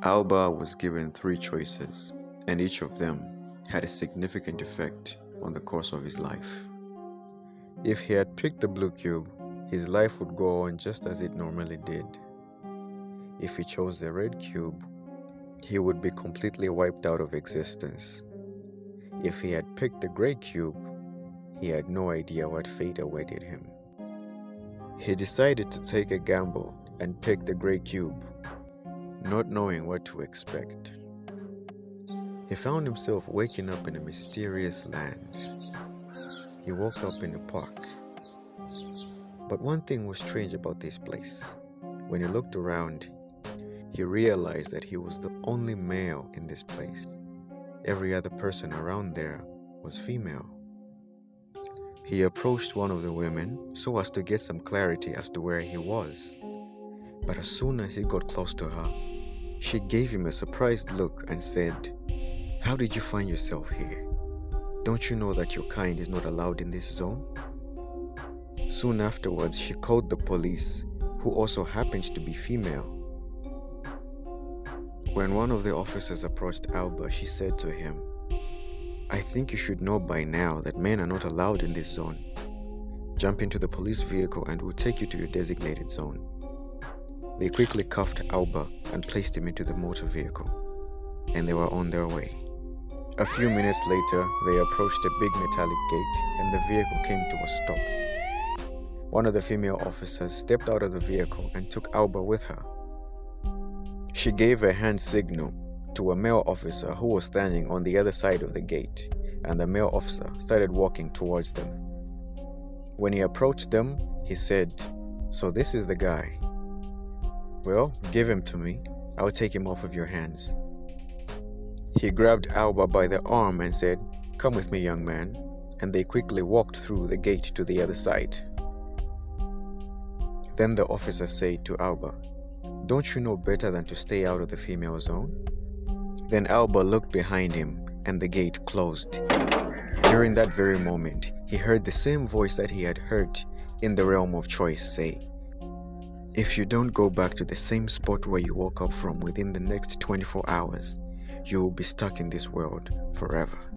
Alba was given three choices, and each of them had a significant effect on the course of his life. If he had picked the blue cube, his life would go on just as it normally did. If he chose the red cube, he would be completely wiped out of existence. If he had picked the gray cube, he had no idea what fate awaited him. He decided to take a gamble and pick the gray cube, not knowing what to expect. He found himself waking up in a mysterious land. He woke up in a park. But one thing was strange about this place. When he looked around, he realized that he was the only male in this place. Every other person around there was female. He approached one of the women so as to get some clarity as to where he was. But as soon as he got close to her, she gave him a surprised look and said, "How did you find yourself here? Don't you know that your kind is not allowed in this zone?" Soon afterwards, she called the police, who also happens to be female. When one of the officers approached Alba, she said to him, "I think you should know by now that men are not allowed in this zone. Jump into the police vehicle and we'll take you to your designated zone." They quickly cuffed Alba and placed him into the motor vehicle, and they were on their way. A few minutes later, they approached a big metallic gate and the vehicle came to a stop. One of the female officers stepped out of the vehicle and took Alba with her. She gave a hand signal to a male officer who was standing on the other side of the gate, and the male officer started walking towards them. When he approached them, he said, "So this is the guy. Well, give him to me. I'll take him off of your hands." He grabbed Alba by the arm and said, "Come with me, young man," and they quickly walked through the gate to the other side. Then the officer said to Alba, "Don't you know better than to stay out of the female zone?" Then Alba looked behind him and the gate closed. During that very moment, he heard the same voice that he had heard in the realm of choice say, "If you don't go back to the same spot where you woke up from within the next 24 hours, you will be stuck in this world forever."